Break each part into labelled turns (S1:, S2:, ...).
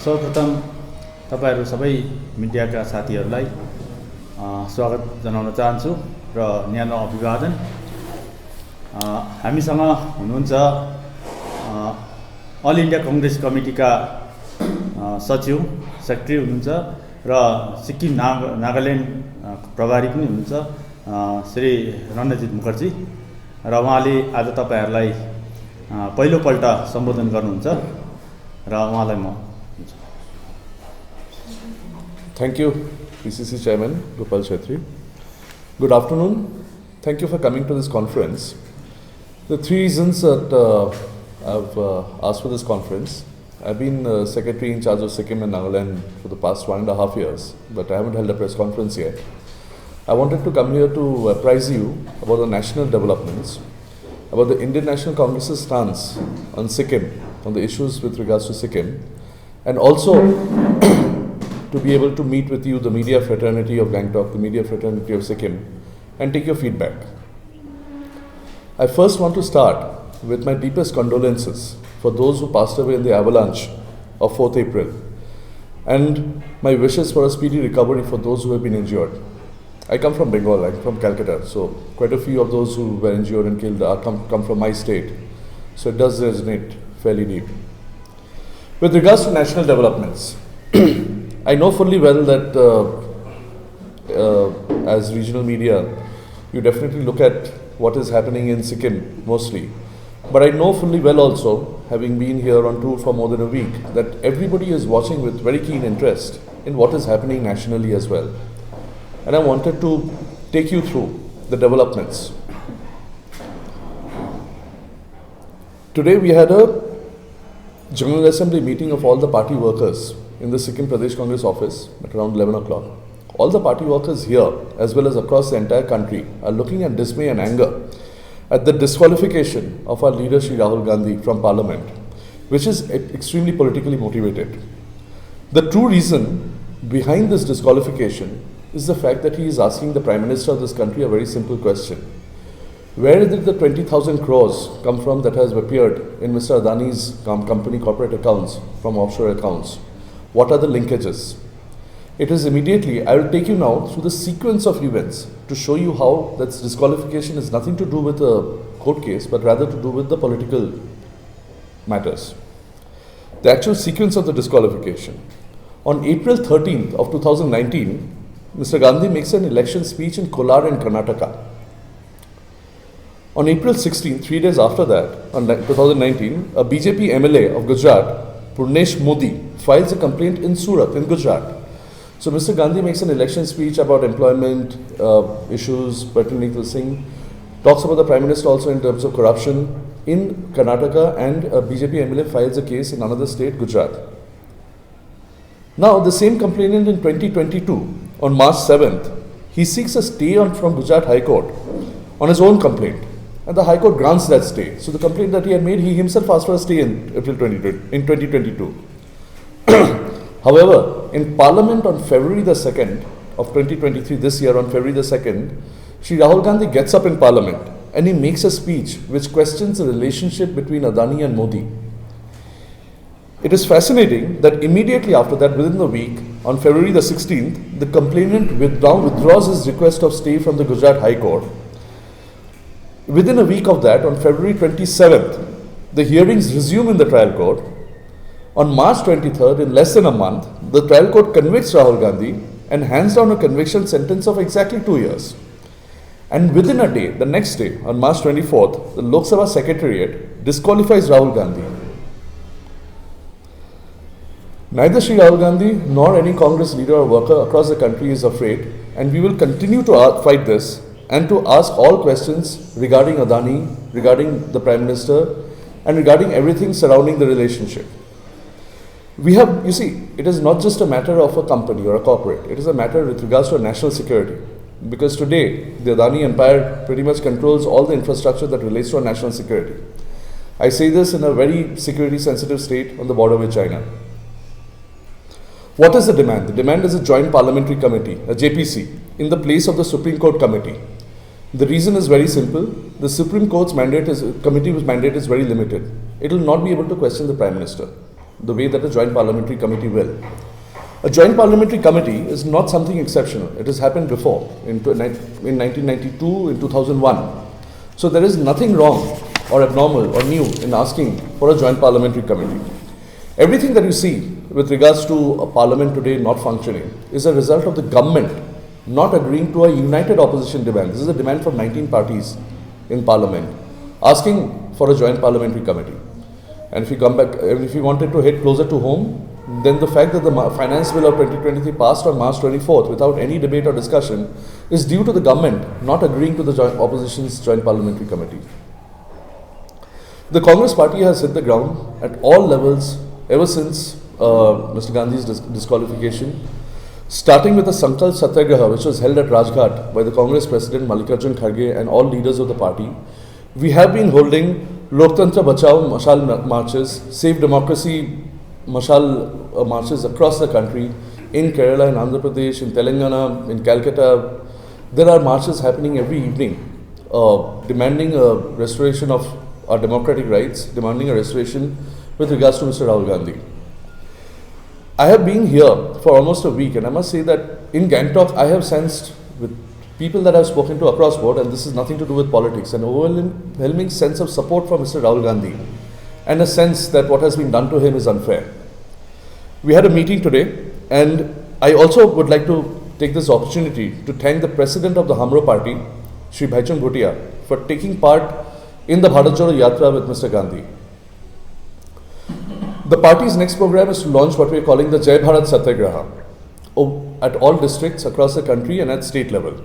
S1: सर्वप्रथम तपाईहरु सबै मिडियाका साथीहरुलाई स्वागत जनाउन चाहन्छु र न्यानो अभिवादन। हामीसँग हुनुहुन्छ अल इन्डिया कांग्रेस कमिटीका सचिव सेक्रेटरी हुनुहुन्छ र सिक्किम नागाल्यान्ड प्रभारी पनि हुनुहुन्छ श्री रणजित मुखर्जी र उहाँले आज तपाईहरुलाई पहिलो पल्ट सम्बोधन गर्नुहुन्छ र उहाँलाई म
S2: Thank you, PCC Chairman Gopal Chetri. Good afternoon. Thank you for coming to this conference. The three reasons that I've asked for this conference. I've been Secretary in charge of Sikkim and Nagaland for the past 1.5 years, but I haven't held a press conference yet. I wanted to come here to apprise you about the national developments, about the Indian National Congress's stance on Sikkim, on the issues with regards to Sikkim, and also to be able to meet with you, the media fraternity of Gangtok, the media fraternity of Sikkim, and take your feedback. I first want to start with my deepest condolences for those who passed away in the avalanche of 4th April, and my wishes for a speedy recovery for those who have been injured. I come from Bengal, I'm from Calcutta, so quite a few of those who were injured and killed come from my state, so it does resonate fairly deep. With regards to national developments, I know fully well that as regional media, you definitely look at what is happening in Sikkim mostly. But I know fully well also, having been here on tour for more than a week, that everybody is watching with very keen interest in what is happening nationally as well. And I wanted to take you through the developments. Today we had a General Assembly meeting of all the party workers in the Sikkim Pradesh Congress office at around 11 o'clock. All the party workers here, as well as across the entire country, are looking at dismay and anger at the disqualification of our leader Shri Rahul Gandhi from Parliament, which is extremely politically motivated. The true reason behind this disqualification is the fact that he is asking the Prime Minister of this country a very simple question. Where did the 20,000 crores come from that has appeared in Mr. Adani's company corporate accounts from offshore accounts? What are the linkages? It is immediately, I will take you now through the sequence of events to show you how that disqualification is nothing to do with a court case, but rather to do with the political matters. The actual sequence of the disqualification. On April 13th of 2019, Mr. Gandhi makes an election speech in Kolar in Karnataka. On April 16th, 3 days after that, on 2019, a BJP MLA of Gujarat, Purnesh Modi, files a complaint in Surat, in Gujarat. So Mr. Gandhi makes an election speech about employment issues pertaining to this thing, talks about the Prime Minister also in terms of corruption in Karnataka, and a BJP MLA files a case in another state, Gujarat. Now, the same complainant in 2022, on March 7th, he seeks a stay from Gujarat High Court on his own complaint. And the High Court grants that stay. So the complaint that he had made, he himself asked for a stay in April 2022. However, in Parliament on February the 2nd of 2023, this year on February the 2nd, Shri Rahul Gandhi gets up in Parliament and he makes a speech which questions the relationship between Adani and Modi. It is fascinating that immediately after that, within the week, on February the 16th, the complainant withdraws his request of stay from the Gujarat High Court. Within a week of that, on February 27th, the hearings resume in the trial court. On March 23rd, in less than a month, the trial court convicts Rahul Gandhi and hands down a conviction sentence of exactly 2 years. And within a day, the next day, on March 24th, the Lok Sabha Secretariat disqualifies Rahul Gandhi. Neither Shri Rahul Gandhi nor any Congress leader or worker across the country is afraid, and we will continue to fight this and to ask all questions regarding Adani, regarding the Prime Minister, and regarding everything surrounding the relationship. You see, it is not just a matter of a company or a corporate, it is a matter with regards to national security. Because today, the Adani empire pretty much controls all the infrastructure that relates to our national security. I say this in a very security sensitive state on the border with China. What is the demand? The demand is a joint parliamentary committee, a JPC, in the place of the Supreme Court committee. The reason is very simple. The Supreme Court's committee's mandate is very limited. It will not be able to question the Prime Minister. the way that a joint parliamentary committee will. A joint parliamentary committee is not something exceptional. It has happened before in 1992, in 2001. So there is nothing wrong or abnormal or new in asking for a joint parliamentary committee. Everything that you see with regards to a parliament today not functioning is a result of the government not agreeing to a united opposition demand. This is a demand from 19 parties in parliament asking for a joint parliamentary committee. And if you come back, if you wanted to hit closer to home, then the fact that the finance bill of 2023 passed on March 24th without any debate or discussion is due to the government not agreeing to the opposition's joint parliamentary committee. The Congress party has hit the ground at all levels ever since Mr. Gandhi's disqualification, starting with the Sankalp Satyagraha, which was held at Rajghat by the Congress President Mallikarjun Kharge and all leaders of the party. We have been holding Loktantra Bachao Mashal marches, Save Democracy Mashal marches across the country, in Kerala, in Andhra Pradesh, in Telangana, in Calcutta. There are marches happening every evening, demanding a restoration of our democratic rights, demanding a restoration with regards to Mr. Rahul Gandhi. I have been here for almost a week, and I must say that in Gangtok, I have sensed with people that I have spoken to across board, and this is nothing to do with politics, an overwhelming sense of support for Mr. Rahul Gandhi and a sense that what has been done to him is unfair. We had a meeting today, and I also would like to take this opportunity to thank the president of the Hamro party, Shri Bhaichung Bhutia, for taking part in the Bharat Jodo Yatra with Mr. Gandhi. The party's next program is to launch what we are calling the Jai Bharat Satyagraha at all districts across the country and at state level.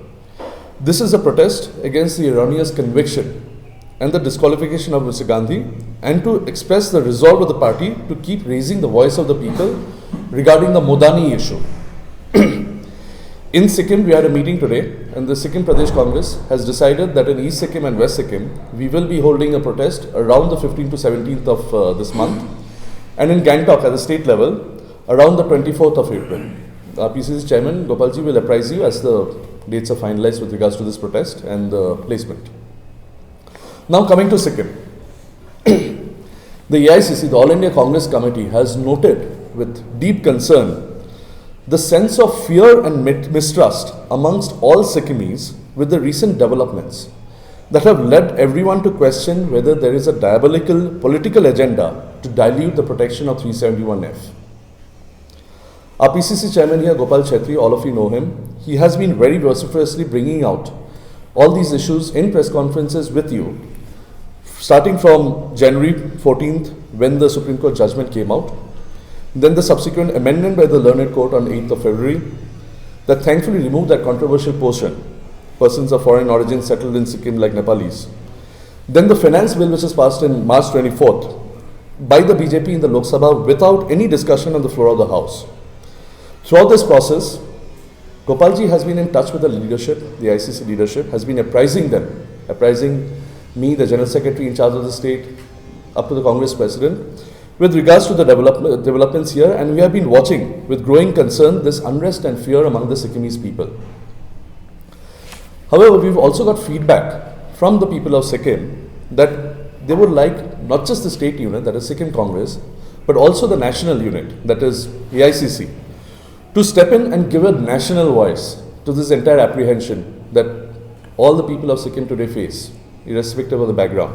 S2: This is a protest against the erroneous conviction and the disqualification of Mr. Gandhi, and to express the resolve of the party to keep raising the voice of the people regarding the Modani issue. In Sikkim, we had a meeting today, and the Sikkim Pradesh Congress has decided that in East Sikkim and West Sikkim, we will be holding a protest around the 15th to 17th of this month, and in Gangtok at the state level around the 24th of April. PCC Chairman Gopalji will apprise you as the dates are finalized with regards to this protest and the placement. Now coming to Sikkim. The AICC, the All India Congress Committee, has noted with deep concern the sense of fear and mistrust amongst all Sikkimis with the recent developments that have led everyone to question whether there is a diabolical political agenda to dilute the protection of 371F. Our PCC chairman here, Gopal Chetri, all of you know him. He has been very vociferously bringing out all these issues in press conferences with you, starting from January 14th when the Supreme Court judgment came out, then the subsequent amendment by the Learned Court on 8th of February that thankfully removed that controversial portion, persons of foreign origin settled in Sikkim like Nepalis. Then the finance bill, which was passed in March 24th by the BJP in the Lok Sabha without any discussion on the floor of the House. Throughout this process, Gopalji has been in touch with the leadership, the ICC leadership, has been apprising me, the General Secretary in charge of the state, up to the Congress President, with regards to the developments here, and we have been watching with growing concern this unrest and fear among the Sikkimese people. However, we've also got feedback from the people of Sikkim that they would like not just the state unit, that is Sikkim Congress, but also the national unit, that is AICC, to step in and give a national voice to this entire apprehension that all the people of Sikkim today face, irrespective of the background.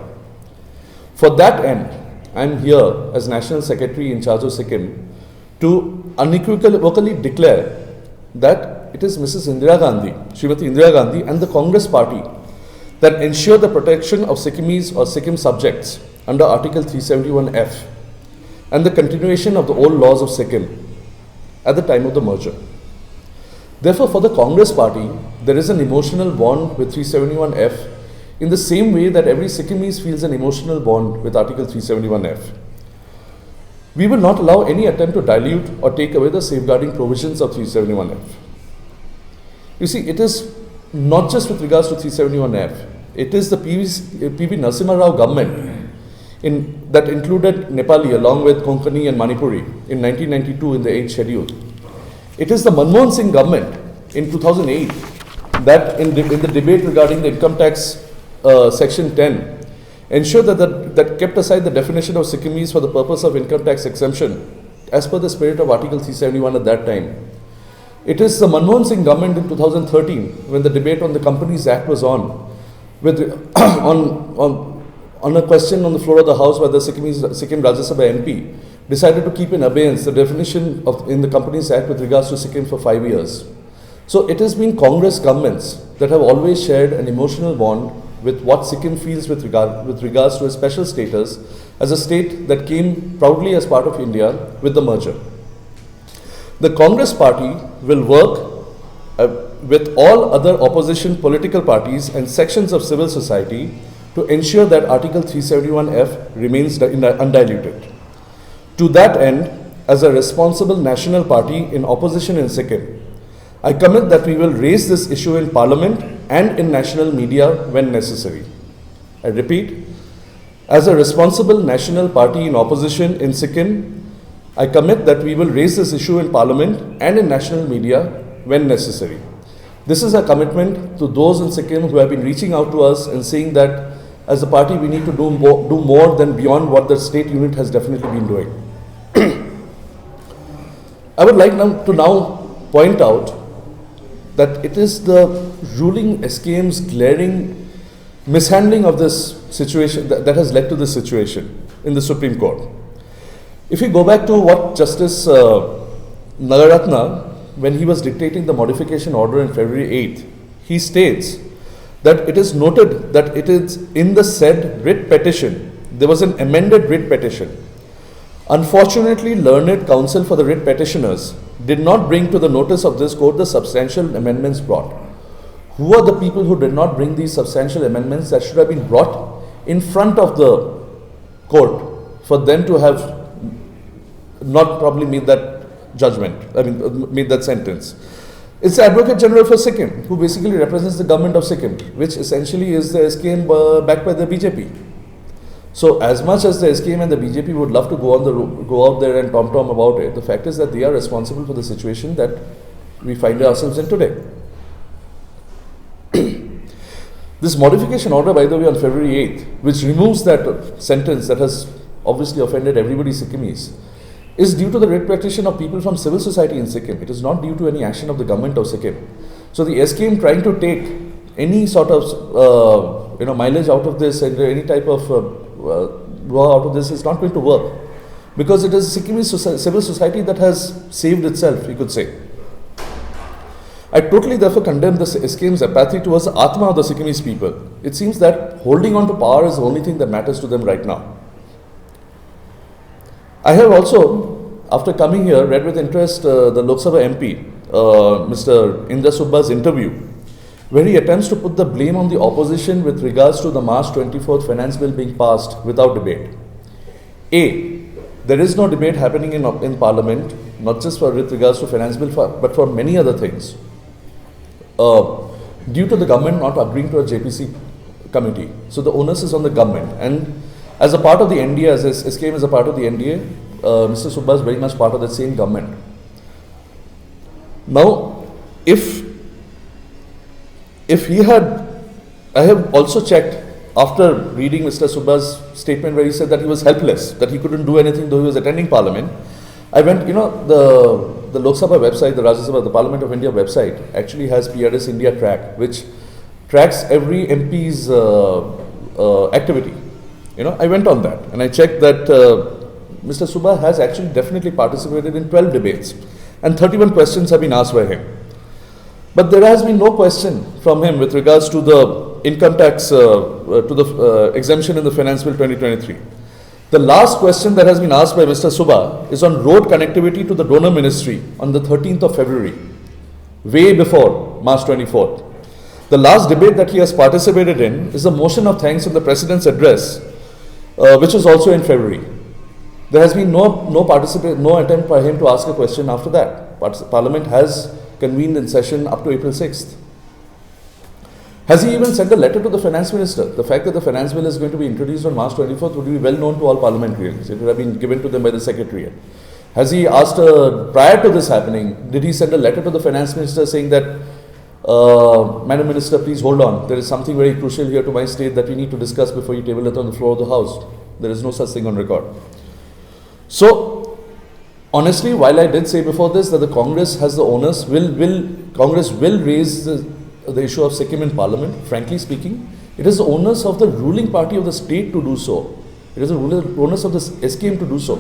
S2: For that end, I am here as National Secretary in charge of Sikkim to unequivocally declare that it is Mrs. Indira Gandhi, Srimati Indira Gandhi and the Congress Party that ensure the protection of Sikkimis or Sikkim subjects under Article 371F and the continuation of the old laws of Sikkim at the time of the merger. Therefore, for the Congress Party, there is an emotional bond with 371F in the same way that every Sikkimese feels an emotional bond with Article 371F. We will not allow any attempt to dilute or take away the safeguarding provisions of 371F. You see, it is not just with regards to 371F, it is the PV Narasimha Rao government that included Nepali along with Konkani and Manipuri in 1992 in the 8th schedule. It is the Manmohan Singh government in 2008 that in the debate regarding the income tax section 10 ensure that kept aside the definition of Sikkimis for the purpose of income tax exemption, as per the spirit of Article 371 at that time. It is the Manmohan Singh government in 2013, when the debate on the Companies Act was on, with on a question on the floor of the House by the Sikkim Rajya Sabha MP, decided to keep in abeyance the definition in the Companies Act with regards to Sikkim for 5 years. So it has been Congress governments that have always shared an emotional bond with what Sikkim feels with regards to its special status as a state that came proudly as part of India with the merger. The Congress party will work with all other opposition political parties and sections of civil society to ensure that Article 371F remains undiluted. To that end, as a responsible national party in opposition in Sikkim, I commit that we will raise this issue in Parliament and in national media when necessary. I repeat, as a responsible national party in opposition in Sikkim, I commit that we will raise this issue in Parliament and in national media when necessary. This is a commitment to those in Sikkim who have been reaching out to us and saying that as a party we need to do more than beyond what the state unit has definitely been doing. I would like to now point out that it is the ruling SKM's glaring mishandling of this situation that has led to this situation in the Supreme Court. If you go back to what Justice Nagaratna, when he was dictating the modification order on February 8th, he states that it is noted that it is in the said writ petition, there was an amended writ petition. Unfortunately, learned counsel for the writ petitioners did not bring to the notice of this court the substantial amendments brought. Who are the people who did not bring these substantial amendments that should have been brought in front of the court for them to have not probably made that judgment, made that sentence? It's the Advocate General for Sikkim, who basically represents the government of Sikkim, which essentially is the SKM backed by the BJP. So as much as the SKM and the BJP would love to go out there and tom-tom about it, the fact is that they are responsible for the situation that we find ourselves in today. This modification order, by the way, on February 8th, which removes that sentence that has obviously offended everybody Sikkimis, is due to the writ petition of people from civil society in Sikkim. It is not due to any action of the government of Sikkim. So the SKM trying to take any sort of mileage out of this and any type of out of this is not going to work, because it is Sikkimese civil society that has saved itself, you could say. I totally therefore condemn the SKM's apathy towards the Atma of the Sikkimese people. It seems that holding on to power is the only thing that matters to them right now. I have also, after coming here, read with interest the Lok Sabha MP, Mr. Indra Subba's interview, where he attempts to put the blame on the opposition with regards to the March 24th finance bill being passed without debate. A, there is no debate happening in Parliament, not just with regards to finance bill, but for many other things, due to the government not agreeing to a JPC committee. So the onus is on the government. And as a part of the NDA, as SKM is a part of the NDA, Mr. Subba is very much part of the same government. Now, if he had, I have also checked after reading Mr. Subba's statement where he said that he was helpless, that he couldn't do anything though he was attending Parliament. I went, the Lok Sabha website, the Rajya Sabha, the Parliament of India website actually has PRS India track, which tracks every MP's activity. I went on that and I checked that Mr. Subba has actually definitely participated in 12 debates and 31 questions have been asked by him. But there has been no question from him with regards to the income tax, to the exemption in the Finance Bill 2023. The last question that has been asked by Mr. Subba is on road connectivity to the donor ministry on the 13th of February, way before March 24th. The last debate that he has participated in is a motion of thanks in the President's address, which was also in February. There has been no attempt by him to ask a question after that. Parliament has convened in session up to April 6th. Has he even sent a letter to the Finance Minister? The fact that the Finance Bill is going to be introduced on March 24th would be well known to all parliamentarians. It would have been given to them by the Secretariat. Has he asked, prior to this happening, did he send a letter to the Finance Minister saying that Madam Minister, please hold on. There is something very crucial here to my state that we need to discuss before you table it on the floor of the House. There is no such thing on record. So, honestly, while I did say before this that the Congress has the onus, Congress will raise the issue of Sikkim in Parliament, frankly speaking, it is the onus of the ruling party of the state to do so. It is the onus of the SKM to do so.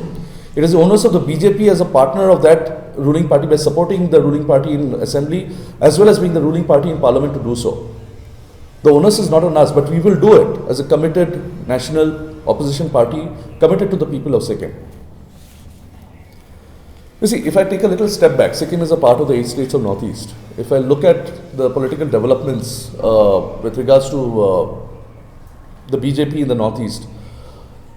S2: It is the onus of the BJP as a partner of that ruling party by supporting the ruling party in assembly as well as being the ruling party in Parliament to do so. The onus is not on us, but we will do it as a committed national opposition party committed to the people of Sikkim. You see, if I take a little step back, Sikkim is a part of the 8 states of Northeast. If I look at the political developments with regards to the BJP in the Northeast,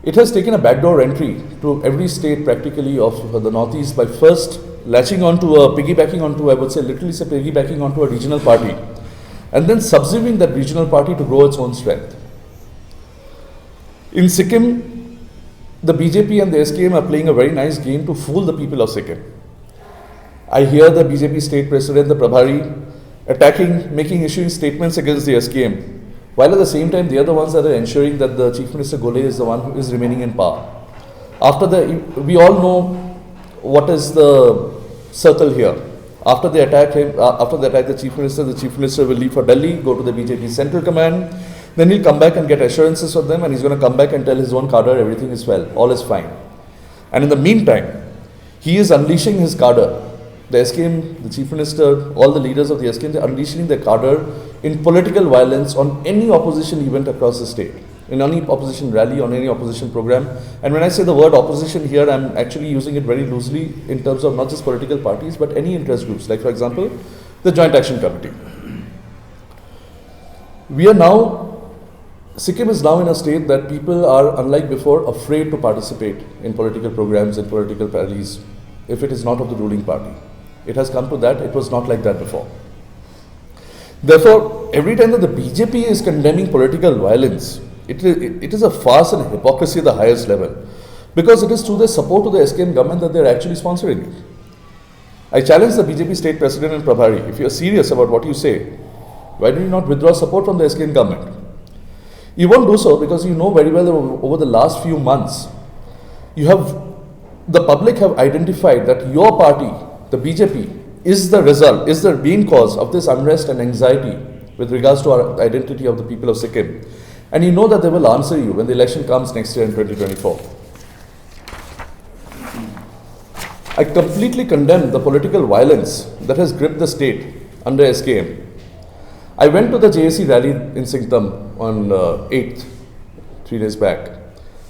S2: it has taken a backdoor entry to every state practically of the Northeast by first latching onto piggybacking onto, I would say, literally say piggybacking onto a regional party and then subsuming that regional party to grow its own strength. In Sikkim, the BJP and the SKM are playing a very nice game to fool the people of Sikkim. I hear the BJP state president, the Prabhari, issuing statements against the SKM, while at the same time they are the ones that are ensuring that the Chief Minister Gole is the one who is remaining in power. We all know what is the circle here. After they attack the Chief Minister will leave for Delhi, go to the BJP Central Command. Then he'll come back and get assurances from them, and he's going to come back and tell his own cadre everything is well, all is fine. And in the meantime, he is unleashing his cadre. The SKM, the Chief Minister, all the leaders of the SKM, they're unleashing their cadre in political violence on any opposition event across the state, in any opposition rally, on any opposition program. And when I say the word opposition here, I'm actually using it very loosely in terms of not just political parties, but any interest groups, like for example, the Joint Action Committee. Sikkim is now in a state that people are, unlike before, afraid to participate in political programs and political rallies if it is not of the ruling party. It has come to that. It was not like that before. Therefore, every time that the BJP is condemning political violence, it is a farce and hypocrisy at the highest level, because it is through their support to the SKM government that they are actually sponsoring it. I challenge the BJP state president and Prabhari, if you are serious about what you say, why do you not withdraw support from the SKM government? You won't do so because you know very well that over the last few months, the public have identified that your party, the BJP, is the result, is the main cause of this unrest and anxiety with regards to our identity of the people of Sikkim. And you know that they will answer you when the election comes next year in 2024. I completely condemn the political violence that has gripped the state under SKM. I went to the JAC rally in Sikkim on 8th, 3 days back.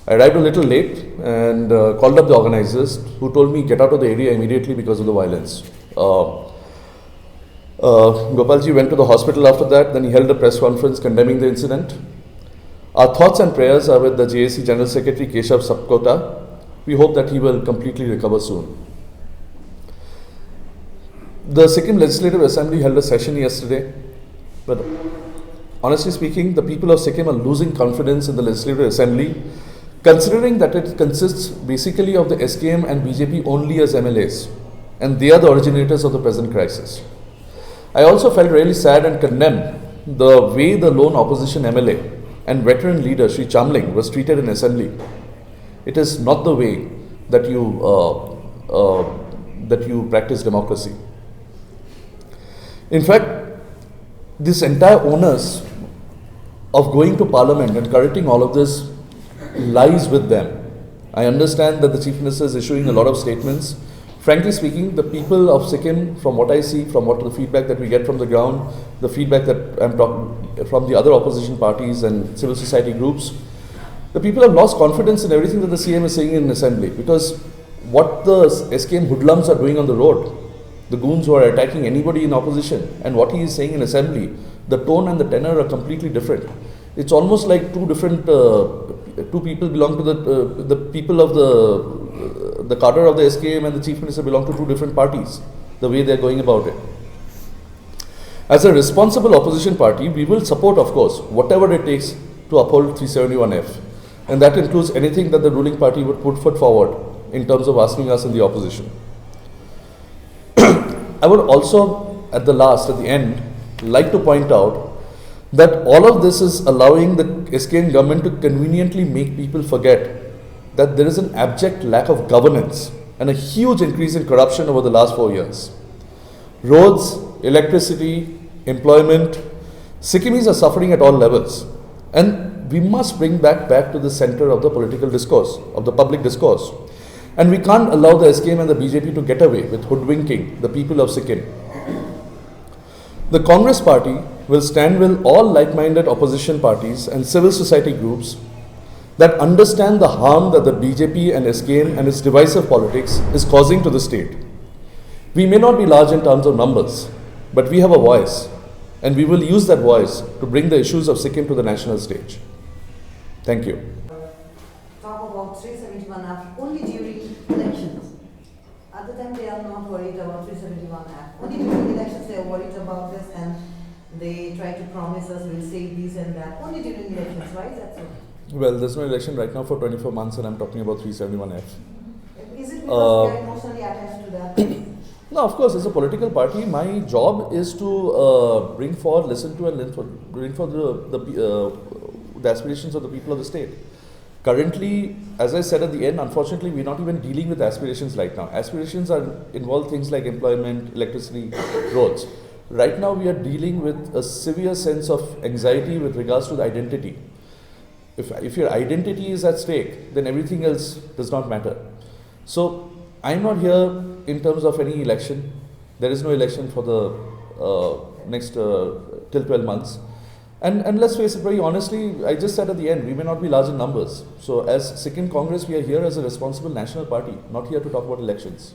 S2: I arrived a little late and called up the organizers, who told me get out of the area immediately because of the violence. Gopalji went to the hospital after that, then he held a press conference condemning the incident. Our thoughts and prayers are with the JAC General Secretary Keshav Sapkota. We hope that he will completely recover soon. The Sikkim Legislative Assembly held a session yesterday. But honestly speaking, the people of Sikkim are losing confidence in the Legislative Assembly, considering that it consists basically of the SKM and BJP only as MLAs, and they are the originators of the present crisis. I also felt really sad and condemned the way the lone opposition MLA and veteran leader Sri Chamling was treated in Assembly. It is not the way that you practice democracy. In fact, this entire onus of going to Parliament and correcting all of this lies with them. I understand that the Chief Minister is issuing a lot of statements. Frankly speaking, the people of Sikkim, from what I see, from the feedback that we get from the ground, the feedback that I'm talking from the other opposition parties and civil society groups, the people have lost confidence in everything that the CM is saying in Assembly, because what the SKM hoodlums are doing on the road, the goons who are attacking anybody in opposition, and what he is saying in Assembly, the tone and the tenor are completely different. It's almost like two people belong to the people of the cadre of the SKM and the Chief Minister belong to two different parties, the way they're going about it. As a responsible opposition party, we will support, of course, whatever it takes to uphold 371F. And that includes anything that the ruling party would put forward in terms of asking us in the opposition. I would also, at the end, like to point out that all of this is allowing the SKM government to conveniently make people forget that there is an abject lack of governance and a huge increase in corruption over the last 4 years. Roads, electricity, employment, Sikkimis are suffering at all levels, and we must bring back to the center of the political discourse, of the public discourse. And we can't allow the SKM and the BJP to get away with hoodwinking the people of Sikkim. The Congress party will stand with all like-minded opposition parties and civil society groups that understand the harm that the BJP and SKM and its divisive politics is causing to the state. We may not be large in terms of numbers, but we have a voice, and we will use that voice to bring the issues of Sikkim to the national stage. Thank you.
S3: Talk about 371F only during elections. At the time, they are not worried about 371F. Only during elections, they are worried about this, and they try to promise us we'll save this and that. Only during elections. Why is that so?
S2: Well, there's no election right now for 24 months, and I'm talking about 371F.
S3: Is it because they are emotionally attached to that?
S2: No, of course, as a political party, my job is to bring forward, listen to, and bring for the aspirations of the people of the state. Currently, as I said at the end, unfortunately, we're not even dealing with aspirations right now. Aspirations involve things like employment, electricity, roads. Right now, we are dealing with a severe sense of anxiety with regards to the identity. If your identity is at stake, then everything else does not matter. So, I'm not here in terms of any election. There is no election for the next till 12 months. And let's face it very honestly, I just said at the end, we may not be large in numbers. So as Sikkim Congress, we are here as a responsible national party, not here to talk about elections.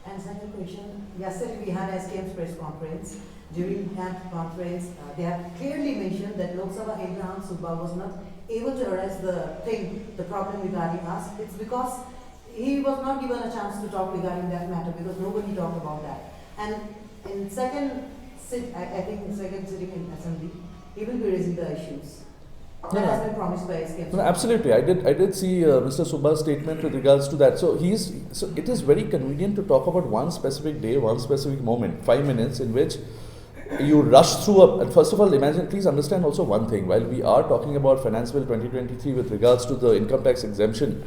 S3: And second question, yesterday we had SKM's press conference. During that conference, they have clearly mentioned that Lok Sabha Abraham Subba was not able to address the problem regarding us. It's because he was not given a chance to talk regarding that matter because nobody talked about that. And in second sitting in assembly, he will be raising the issues. That has been promised by SKM.
S2: No, absolutely. I did see Mr. Subba's statement with regards to that. So it is very convenient to talk about one specific day, one specific moment, 5 minutes in which you rush through and first of all, please understand also one thing. While we are talking about Finance Bill 2023 with regards to the income tax exemption,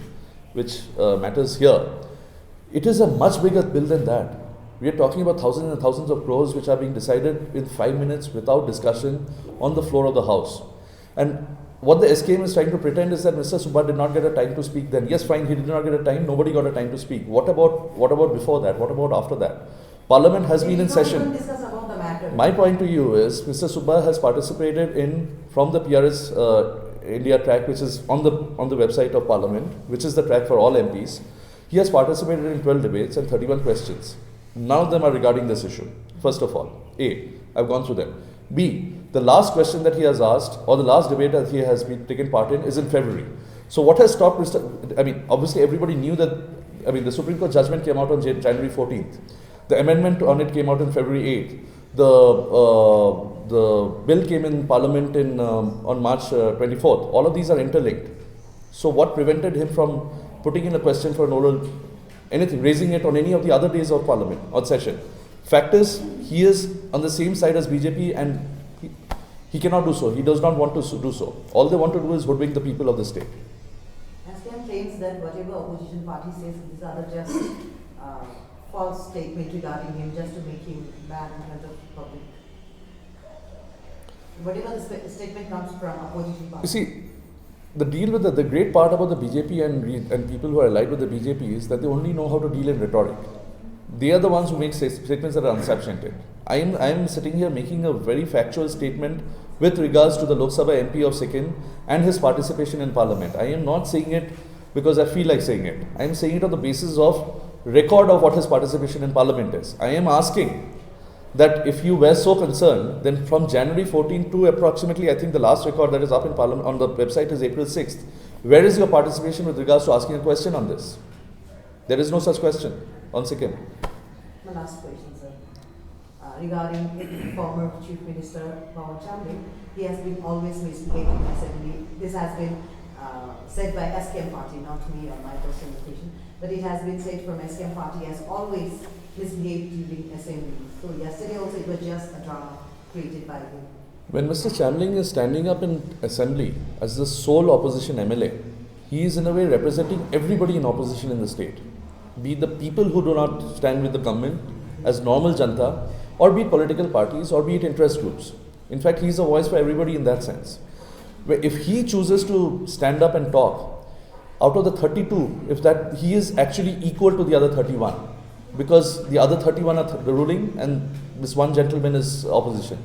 S2: which matters here, it is a much bigger bill than that. We are talking about thousands and thousands of crores which are being decided in 5 minutes without discussion on the floor of the House. And what the SKM is trying to pretend is that Mr. Subba did not get a time to speak then. Yes, fine, he did not get a time, nobody got a time to speak. What about before that? What about after that? Parliament has been in session. My point to you is, Mr. Subba has participated from the PRS India track, which is on the website of Parliament, which is the track for all MPs. He has participated in 12 debates and 31 questions. None of them are regarding this issue. First of all, A, I've gone through them. B, the last question that he has asked, or the last debate that he has been taken part in, is in February. So what has stopped obviously everybody knew that, the Supreme Court judgment came out on January 14th. The amendment on it came out on February 8th. The bill came in Parliament on March 24th. All of these are interlinked. So what prevented him from putting in a question for an oral, raising it on any of the other days of Parliament or session? Fact is, he is on the same side as BJP and he cannot do so. He does not want to do so. All they want to do is hoodwink the people of the state.
S3: SKM claims that whatever opposition party says, these are just false statement regarding him, just to make him bad in front of the public. Whatever the statement comes from opposition party.
S2: You see, the deal with the great part about the BJP and people who are allied with the BJP is that they only know how to deal in rhetoric. They are the ones who make statements that are unsubstantiated. I am sitting here making a very factual statement with regards to the Lok Sabha MP of Sikkim and his participation in Parliament. I am not saying it because I feel like saying it. I am saying it on the basis of record of what his participation in Parliament is. I am asking that if you were so concerned, then from January 14 to approximately, I think the last record that is up in Parliament on the website is April 6th. Where is your participation with regards to asking a question on this? There is no such question on Sikkim.
S3: My last question, sir. Regarding former Chief Minister Pawan Chamling, he has been always misbehaving in assembly. This has been said by SKM party, not me or my personal opinion, but it has been said from SKM party has always misbehaved during assembly. So yesterday also it was just a drama. created by him.
S2: When Mr. Chamling is standing up in assembly as the sole opposition MLA, he is in a way representing everybody in opposition in the state. Be it the people who do not stand with the government as normal janta, or be it political parties, or be it interest groups. In fact, he is a voice for everybody in that sense. If he chooses to stand up and talk, out of the 32, if that he is actually equal to the other 31, because the other 31 are the ruling and this one gentleman is opposition.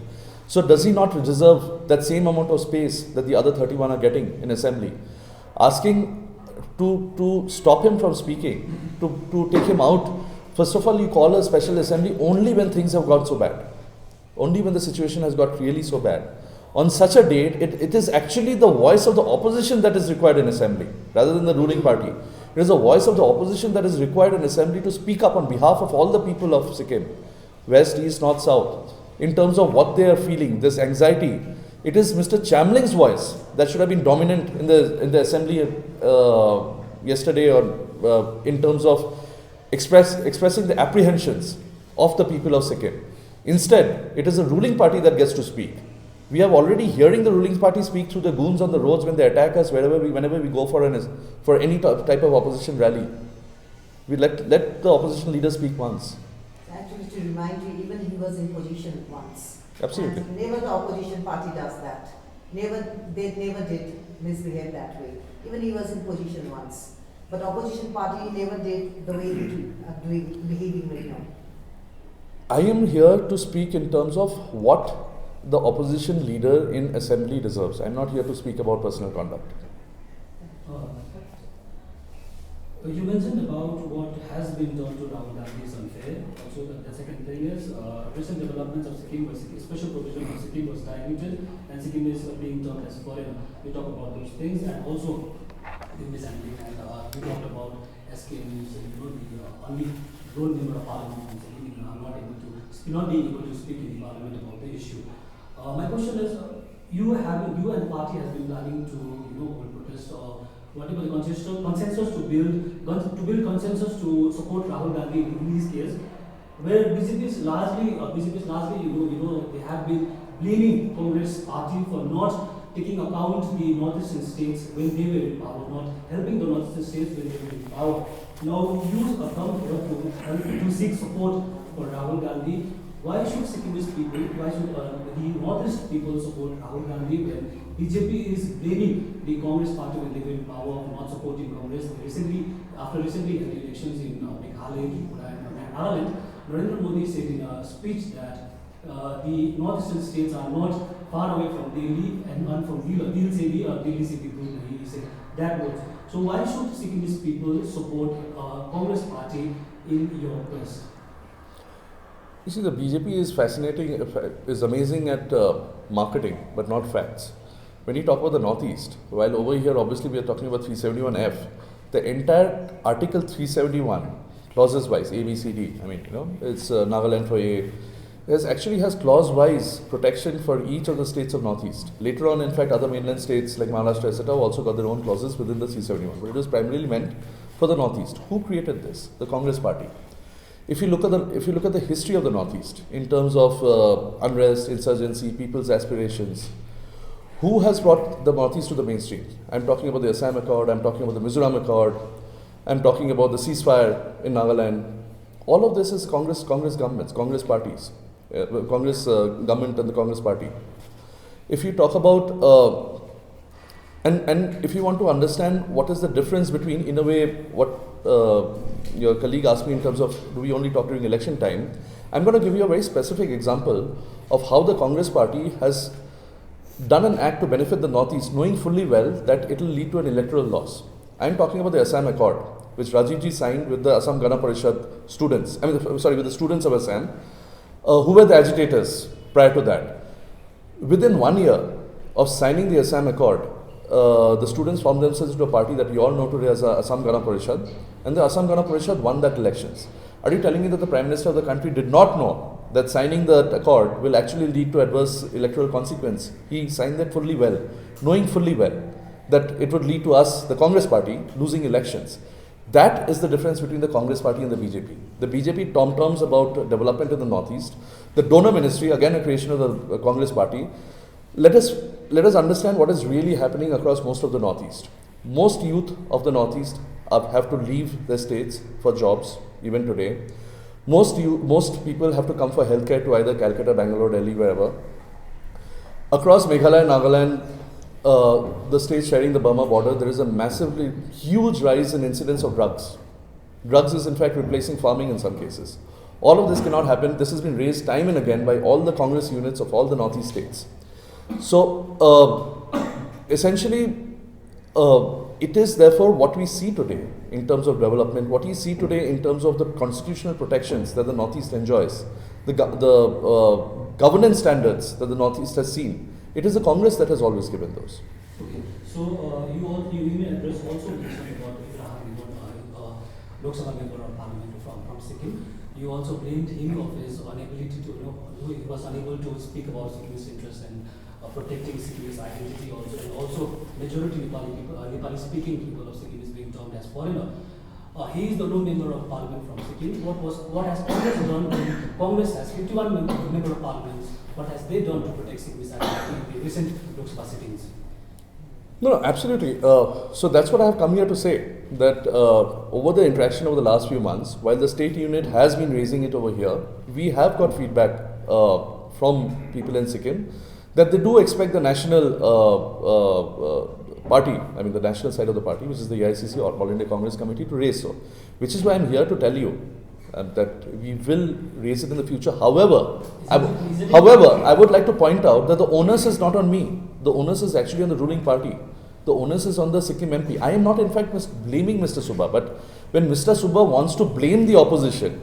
S2: So does he not deserve that same amount of space that the other 31 are getting in assembly? Asking to stop him from speaking, to take him out. First of all, you call a special assembly only when things have got so bad. Only when the situation has got really so bad. On such a date, it is actually the voice of the opposition that is required in assembly, rather than the ruling party. It is the voice of the opposition that is required in assembly to speak up on behalf of all the people of Sikkim, west, east, north, south, in terms of what they are feeling, this anxiety. It is Mr. Chamling's voice that should have been dominant in the assembly yesterday, or in terms of expressing the apprehensions of the people of Sikkim. Instead, it is the ruling party that gets to speak. We are already hearing the ruling party speak through the goons on the roads when they attack us whenever we go for any type of opposition rally. We let the opposition leader speak once.
S3: Actually, to remind you, even he was in position once.
S2: Absolutely.
S3: And never the opposition party does that. They never did misbehave that way. Even he was in position once. But opposition party never did the way they are behaving right now.
S2: I am here to speak in terms of what the opposition leader in assembly deserves. I am not here to speak about personal conduct.
S4: You mentioned about what has been done to Rahul Gandhi is unfair. Also, the second thing is recent developments of Sikkim, special provision of Sikkim was diluted, and Sikkim is being termed as foreigner. We talk about those things, and also in this and we talked about SKM, the only role member of parliament in Sikkim not being able to speak in the parliament about the issue. My question is, you and party has been planning to hold protest or whatever the consensus to build consensus to support Rahul Gandhi in this case, where BJP is largely they have been blaming Congress party for not taking account the northeastern states when they were in power, not helping the northeastern states when they were in power. Now you come here to seek support for Rahul Gandhi. Why should Sikkimese people, why should the northeast people support Rahul Gandhi when BJP is blaming the Congress party when they were in power for not supporting Congress? After recently held elections in Meghalaya, Tripura and Nagaland, Narendra Modi said in a speech that the northeastern states are not far away from Delhi and from Dil se bhi or Delhi se bhi dur nahi. He said that words. So why should Sikkimese people support Congress party in your quest?
S2: You see, the BJP is fascinating, is amazing at marketing, but not facts. When you talk about the Northeast, while over here obviously we are talking about 371F, the entire Article 371, clauses wise, A, B, C, D, it's Nagaland for A, actually has clause wise protection for each of the states of Northeast. Later on, in fact, other mainland states like Maharashtra, etc., also got their own clauses within the 371, but it was primarily meant for the Northeast. Who created this? The Congress party. If you look at the history of the Northeast in terms of unrest, insurgency, people's aspirations, who has brought the Northeast to the mainstream? I'm talking about the Assam Accord, I'm talking about the Mizoram Accord, I'm talking about the ceasefire in Nagaland. All of this is Congress governments, Congress parties, Congress government and the Congress party. If you talk about and if you want to understand what is the difference between, in a way, what your colleague asked me in terms of do we only talk during election time, I'm going to give you a very specific example of how the Congress party has done an act to benefit the Northeast, knowing fully well that it will lead to an electoral loss. I'm talking about the Assam Accord, which Rajivji signed with the Assam Gana Parishad students, with the students of Assam, who were the agitators prior to that. Within 1 year of signing the Assam Accord, the students formed themselves into a party that you all know today as Assam Gana Parishad, and the Assam Gana Parishad won that elections. Are you telling me that the Prime Minister of the country did not know that signing the accord will actually lead to adverse electoral consequence? He signed that fully well, knowing fully well that it would lead to us, the Congress party, losing elections. That is the difference between the Congress party and the BJP. The BJP tom-toms about development in the Northeast. The donor ministry, again a creation of the Congress party. Let us understand what is really happening across most of the Northeast. Most youth of the Northeast have to leave their states for jobs, even today. Most people have to come for healthcare to either Calcutta, Bangalore, Delhi, wherever. Across Meghalaya, Nagaland, the states sharing the Burma border, there is a massively huge rise in incidence of drugs. Drugs is in fact replacing farming in some cases. All of this cannot happen. This has been raised time and again by all the Congress units of all the Northeast states. So, essentially, it is therefore what we see today in terms of development, what we see today in terms of the constitutional protections that the Northeast enjoys, the governance standards that the Northeast has seen. It is the Congress that has always given those.
S4: Okay. So, you may address also mentioned about Lok Sabha member of Parliament from Sikkim. You also blamed him of his inability to, he was unable to speak about Sikkim's interests and protecting Sikkim's identity also, and also majority Nepali speaking people of Sikkim is being termed as foreigner. He is the lone member of Parliament from Sikkim. What has Congress done? Congress has 51 member of Parliament. What has they done to protect Sikkim's identity in the recent Lok Sabha sittings?
S2: No, absolutely. So that's what I have come here to say, that over the interaction over the last few months, while the state unit has been raising it over here, we have got feedback from people in Sikkim that they do expect the national party, I mean the national side of the party, which is the AICC or All India Congress Committee, to raise so. Which is why I am here to tell you that we will raise it in the future. However, I would like to point out that the onus is not on me. The onus is actually on the ruling party. The onus is on the Sikkim MP. I am not in fact blaming Mr. Subba, but when Mr. Subba wants to blame the opposition,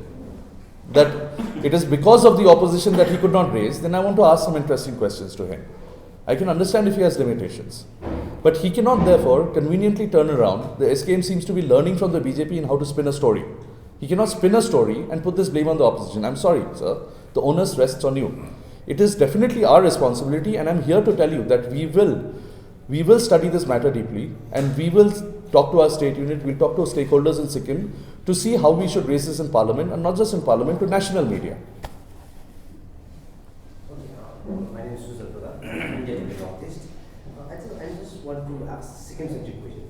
S2: that it is because of the opposition that he could not raise, then I want to ask some interesting questions to him. I can understand if he has limitations. But he cannot therefore conveniently turn around. The SKM seems to be learning from the BJP in how to spin a story. He cannot spin a story and put this blame on the opposition. I'm sorry, sir. The onus rests on you. It is definitely our responsibility, and I'm here to tell you that we will study this matter deeply, and we will talk to our state unit, we'll talk to stakeholders in Sikkim to see how we should raise this in Parliament, and not just in Parliament, to national media.
S5: My name is Susan Prada, Indian Northeast. I just want to ask Sikkim-centric question.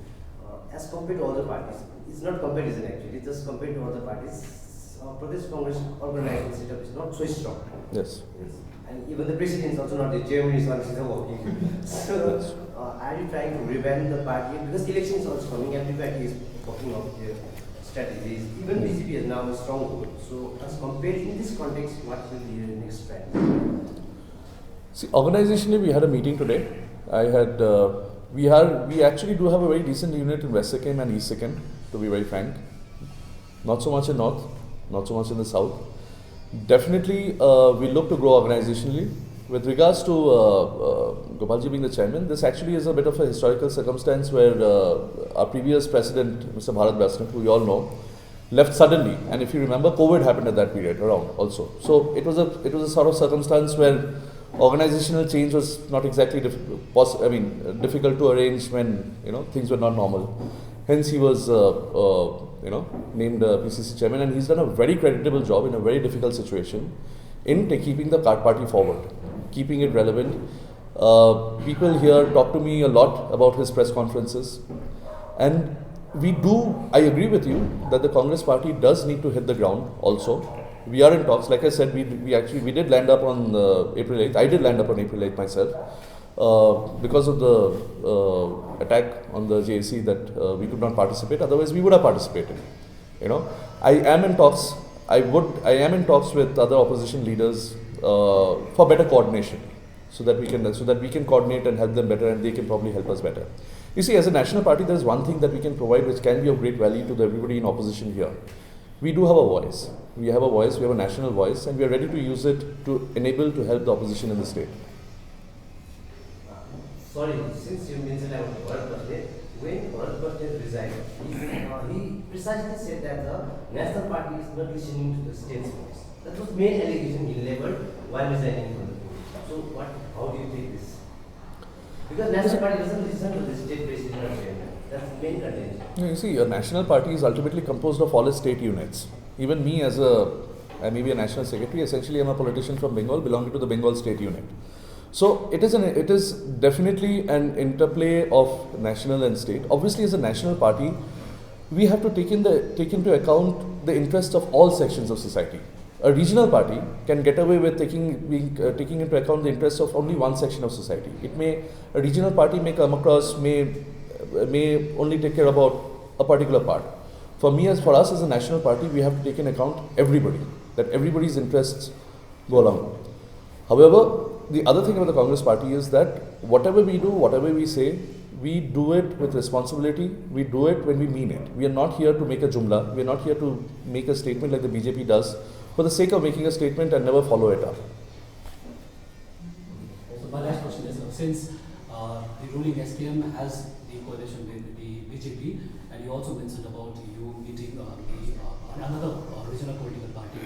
S5: As compared to other parties, it's not comparison actually, it's just compared to other parties, Pradesh Congress organizing setup is not so strong.
S2: Yes.
S5: And even the president is also not the chairman is also working. So, are you trying to revamp the party? Because election is also coming, everybody is talking of their strategies. Even BJP is now a strong hold. So, as compared in this context, what will be your next strategy?
S2: See, organizationally, we had a meeting today. We actually do have a very decent unit in West Sikkim and East Sikkim, to be very frank. Not so much in North, not so much in the South. Definitely, we look to grow organizationally. With regards to Gopalji being the chairman, this actually is a bit of a historical circumstance where our previous president, Mr. Bharat Basnet, who we all know, left suddenly. And if you remember, COVID happened at that period around also. So it was a sort of circumstance where organizational change was not exactly difficult to arrange when things were not normal. Hence, he was named PCC chairman, and he's done a very creditable job in a very difficult situation in keeping the party forward, keeping it relevant. People here talk to me a lot about his press conferences, and I agree with you that the Congress party does need to hit the ground also. We are in talks. Like I said, we did land up on April 8th. I did land up on April 8th myself. Because of the attack on the JAC that we could not participate, otherwise we would have participated. I am in talks. I am in talks with other opposition leaders for better coordination, so that we can coordinate and help them better, and they can probably help us better. You see, as a national party, there is one thing that we can provide which can be of great value to everybody in opposition here. We do have a voice. We have a voice. We have a national voice, and we are ready to use it to help the opposition in the state.
S5: Sorry, since you mentioned about Bharat Basnet, when Bharat Basnet resigned, he precisely said that the National Party is not listening to the state's voice. That was the main allegation he leveled while resigning from the post. So, how do you take this? Because National Party doesn't listen to the state president or chairman. That's the main contention.
S2: You see, a national party is ultimately composed of all its state units. Even me I may be a national secretary, essentially I'm a politician from Bengal belonging to the Bengal state unit. So it is definitely an interplay of national and state. Obviously, as a national party, we have to take into account the interests of all sections of society. A regional party can get away with taking into account the interests of only one section of society. A regional party may come across, may only take care about a particular part. For us as a national party, we have to take into account everybody, that everybody's interests go along. However, the other thing about the Congress party is that whatever we do, whatever we say, we do it with responsibility, we do it when we mean it. We are not here to make a jumla, we are not here to make a statement like the BJP does for the sake of making a statement and never follow it up.
S4: So my last question is, since the ruling SKM has the coalition with the BJP, and you also mentioned about you meeting another regional political party,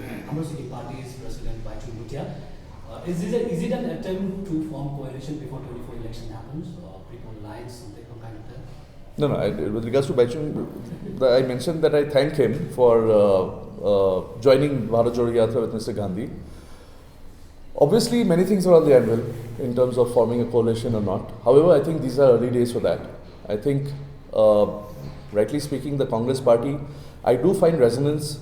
S4: Sikkim Party's President Baichung Bhutia. Is it an attempt to form coalition before 24 election happens, or people lines, something kind of that?
S2: No. With regards to Baichung, I mentioned that I thank him for joining Bharat Jodo Yatra with Mr. Gandhi. Obviously, many things are on the anvil in terms of forming a coalition or not. However, I think these are early days for that. I think, rightly speaking, the Congress party, I do find resonance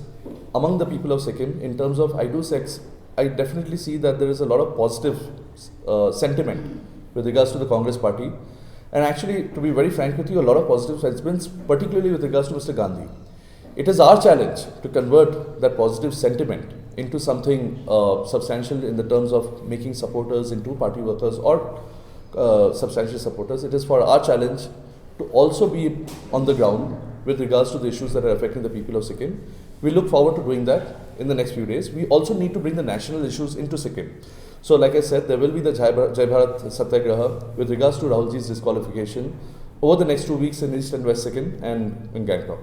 S2: among the people of Sikkim in terms of I definitely see that there is a lot of positive sentiment with regards to the Congress party. And actually, to be very frank with you, a lot of positive sentiments, particularly with regards to Mr. Gandhi. It is our challenge to convert that positive sentiment into something substantial in the terms of making supporters into party workers or substantial supporters. It is for our challenge to also be on the ground with regards to the issues that are affecting the people of Sikkim. We look forward to doing that in the next few days. We also need to bring the national issues into Sikkim. So like I said, there will be the Jai Bharat Satyagraha with regards to Rahulji's disqualification over the next 2 weeks in East and West Sikkim and in Gangtok.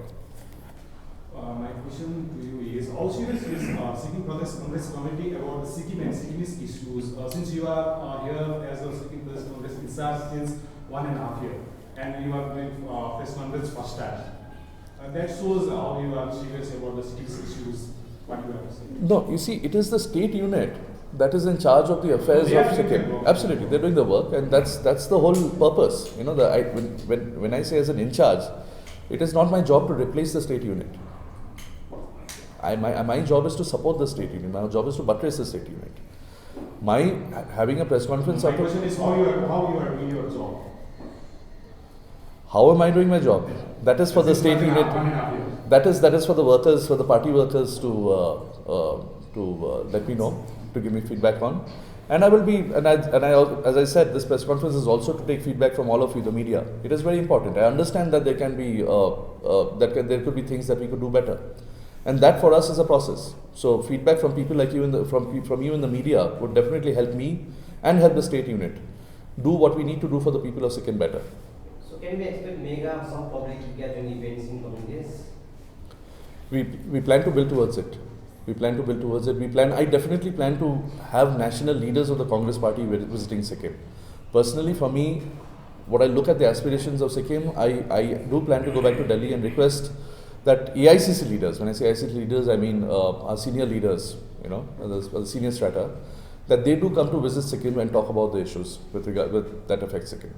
S6: My question to you is, how serious is Sikkim Pradesh Congress Committee about the Sikkim and Sikkimese issues? Since you are here as a Sikkim Pradesh Congress in since 1.5 years, and you are doing press conference first time. That shows how you are serious about the Sikkimese issues. What you have to say?
S2: No, you see, it is the state unit that is in charge of the affairs of Sikkim. Absolutely, they're doing the work, and that's the whole purpose. You know, when I say as an in charge, it is not my job to replace the state unit. My job is to support the state unit. My job is to buttress the state unit. Having a press conference.
S6: My question is how you are doing your job.
S2: How am I doing my job? That is for the state unit. That is for the workers, for the party workers to let me know, to give me feedback on. And I will be, as I said, this press conference is also to take feedback from all of you, the media. It is very important. I understand that there can be, there could be things that we could do better, and that for us is a process. So feedback from people like you from you in the media would definitely help me and help the state unit do what we need to do for the people of Sikkim better.
S5: So can we expect mega some public gathering events in coming days?
S2: We plan to build towards it. I definitely plan to have national leaders of the Congress party visiting Sikkim. Personally, for me, what I look at the aspirations of Sikkim, I do plan to go back to Delhi and request that AICC leaders, when I say AICC leaders, I mean our senior leaders, you know, the senior strata, that they do come to visit Sikkim and talk about the issues that affect Sikkim.